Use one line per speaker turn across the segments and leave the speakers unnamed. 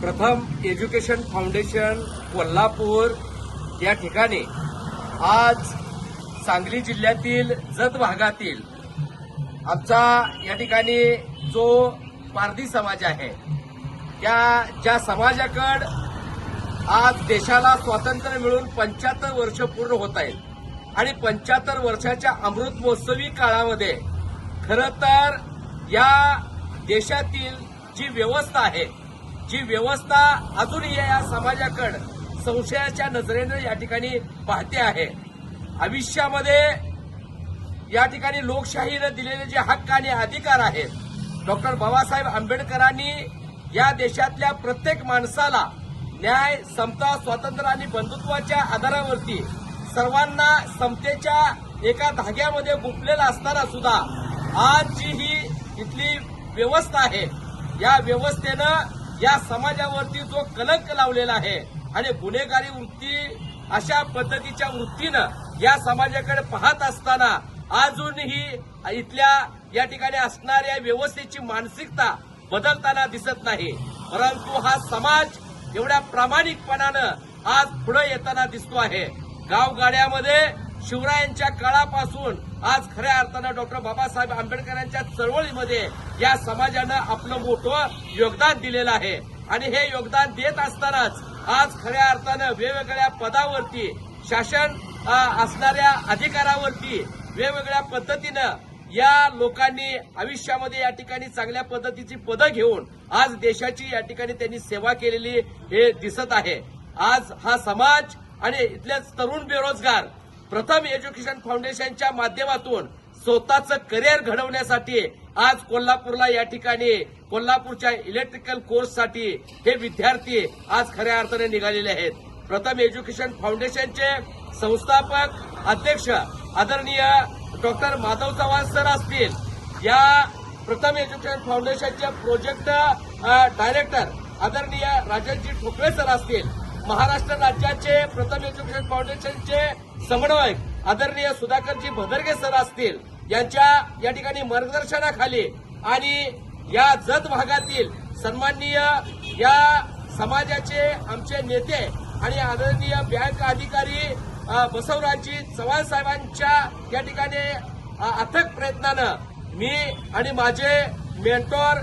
प्रथम education foundation Kolhapur या ठिकाणी आज सांगली जिल्ह्यातील जत भागातील आमचा या ठिकाणी जो पारधी समाज आहे त्या ज्या समाजाकडे आज देशाला स्वातंत्र्य मिळून 75 वर्ष पूर्ण होत आहेत आणि 75 वर्षाच्या अमृत महोत्सवी काळामध्ये खरं तर या देशातील जी व्यवस्था आहे जी व्यवस्था अजूनही या समाजाकडे संशयाच्या नजरेने या ठिकाणी पाहते आहे। आयुष्यामध्ये या ठिकाणी लोकशाहीने दिलेले जे हक्क आणि अधिकार आहेत डॉक्टर बाबासाहेब आंबेडकरांनी या देशातल्या प्रत्येक माणसाला न्याय, समता, स्वातंत्र्य आणि बंधुत्वाच्या आधारावरती सर्वांना समतेच्या एका धाग्यामध्ये गुंफलेला असताना सुद्धा आज जी ही इथली व्यवस्था आहे या व्यवस्थेनं या समाजावरती जो कलंक लावलेला आहे आणि गुन्हेगारी वृत्ती अशा पद्धतीच्या वृत्तीनं या समाजाकडे पाहत असताना अजूनही इथल्या या ठिकाणी असणाऱ्या व्यवस्थेची मानसिकता बदलताना दिसत नाही। परंतु हा समाज एवढ्या प्रामाणिकपणानं आज पुढे येताना दिसतो आहे। गावगाड्यामध्ये शिवरायांच्या काळापासून आज खऱ्या अर्थानं डॉक्टर बाबासाहेब आंबेडकरांच्या चळवळीमध्ये या समाजानं आपलं मोठं योगदान दिलेलं आहे आणि हे योगदान देत असतानाच आज खऱ्या अर्थानं वेगवेगळ्या पदावरती शासन असणाऱ्या अधिकारावरती वेगवेगळ्या पद्धतीनं या लोकांनी आयुष्यामध्ये या ठिकाणी चांगल्या पद्धतीची पदं घेऊन आज देशाची या ठिकाणी त्यांनी सेवा केलेली हे दिसत आहे। आज हा समाज आणि इथले तरुण बेरोजगार प्रथम एज्युकेशन फाउंडेशनच्या माध्यमातून स्वतःचं करिअर घडवण्यासाठी आज कोल्हापूरला या ठिकाणी कोल्हापूरच्या इलेक्ट्रिकल कोर्ससाठी हे विद्यार्थी आज खऱ्या अर्थाने निघालेले आहेत। प्रथम एज्युकेशन फाउंडेशनचे संस्थापक अध्यक्ष आदरणीय डॉक्टर माधव चव्हाण सर असतील, या प्रथम एज्युकेशन फाउंडेशनचे प्रोजेक्ट डायरेक्टर आदरणीय राजनजी ठोकळे सर असतील, महाराष्ट्र राज्याचे प्रथम एज्युकेशन फाउंडेशनचे समन्वयक आदरणीय सुधाकरजी भदरगे सर असतील, यांच्या या ठिकाणी मार्गदर्शनाखाली आणि या जत भागातील सन्माननीय या समाजाचे आमचे नेते आणि आदरणीय बँक अधिकारी बसवराजजी चव्हाण साहेबांच्या या ठिकाणी अथक प्रयत्नानं मी आणि माझे मेंटॉर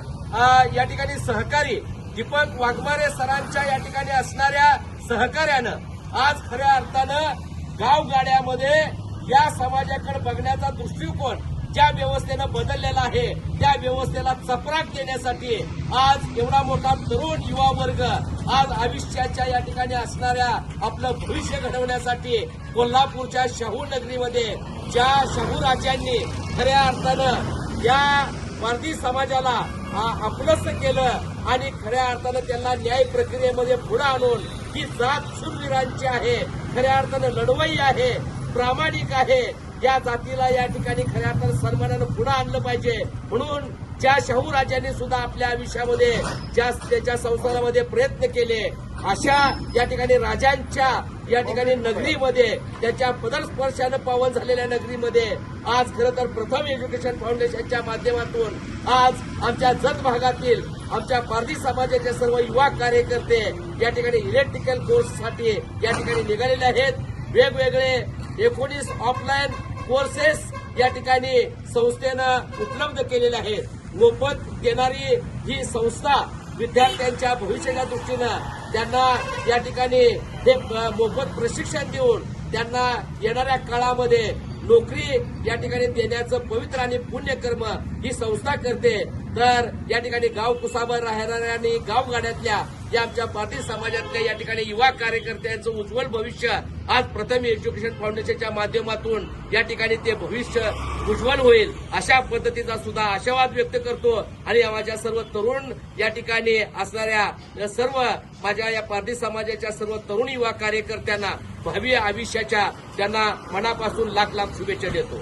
या ठिकाणी सहकारी दीपक वाघमारे सरांच्या या ठिकाणी असणाऱ्या सहकार्यानं आज खऱ्या अर्थानं गावगाड्यामध्ये या समाजाकडे बघण्याचा दृष्टिकोन ज्या व्यवस्थेनं बदललेला आहे त्या व्यवस्थेला चपराक देण्यासाठी आज एवढा मोठा तरुण युवा वर्ग आज आयुष्याच्या या ठिकाणी असणाऱ्या आपलं भविष्य घडवण्यासाठी कोल्हापूरच्या शाहू नगरीमध्ये ज्या शाहू राजांनी खऱ्या अर्थानं या पारधी समाजाला आपलंसं केलं आणि खऱ्या अर्थानं त्यांना न्याय प्रक्रियेमध्ये पुढे आणून ही जात शूरवीरांची आहे, खऱ्या अर्थानं लढवई आहे, प्रामाणिक आहे, या जातीला या ठिकाणी खऱ्या अर्थानं सन्मानानं पुढे आणलं पाहिजे म्हणून ज्या शाहू राजांनी सुद्धा आपल्या आयुष्यामध्ये ज्या त्याच्या संसारामध्ये प्रयत्न केले अशा या ठिकाणी राजांच्या या ठिकाणी नगरीमध्ये त्याच्या पदस्पर्शानं पावन झालेल्या नगरीमध्ये आज खरं तर प्रथम एज्युकेशन फाउंडेशनच्या माध्यमातून आज आमच्या जत भागातील आमच्या पारधी समाजाचे सर्व युवा कार्यकर्ते या ठिकाणी इलेक्ट्रिकल कोर्ससाठी या ठिकाणी निघालेले आहेत। वेगवेगळे 19 ऑफलाईन कोर्सेस या ठिकाणी संस्थेनं उपलब्ध केलेले आहेत। मोफत देणारी ही संस्था विद्यार्थ्यांच्या भविष्याच्या दृष्टीनं त्यांना या ठिकाणी हे मोफत प्रशिक्षण देऊन त्यांना येणाऱ्या काळामध्ये नोकरी या ठिकाणी देण्याचं पवित्र आणि पुण्यकर्म ही संस्था करते। तर या ठिकाणी गाव कुसावर राहणाऱ्या आणि गावगाड्यातल्या या आमच्या पारधी समाजातल्या या ठिकाणी युवा कार्यकर्त्यांचं उज्ज्वल भविष्य आज प्रथम एज्युकेशन फाउंडेशनच्या माध्यमातून या ठिकाणी ते भविष्य उज्ज्वल होईल अशा पद्धतीचा सुद्धा आशावाद व्यक्त करतो आणि माझ्या सर्व तरुण या ठिकाणी असणाऱ्या सर्व माझ्या या पारधी समाजाच्या सर्व तरुण युवा कार्यकर्त्यांना भावी आयुष्याच्या त्यांना मनापासून लाख लाख शुभेच्छा देतो।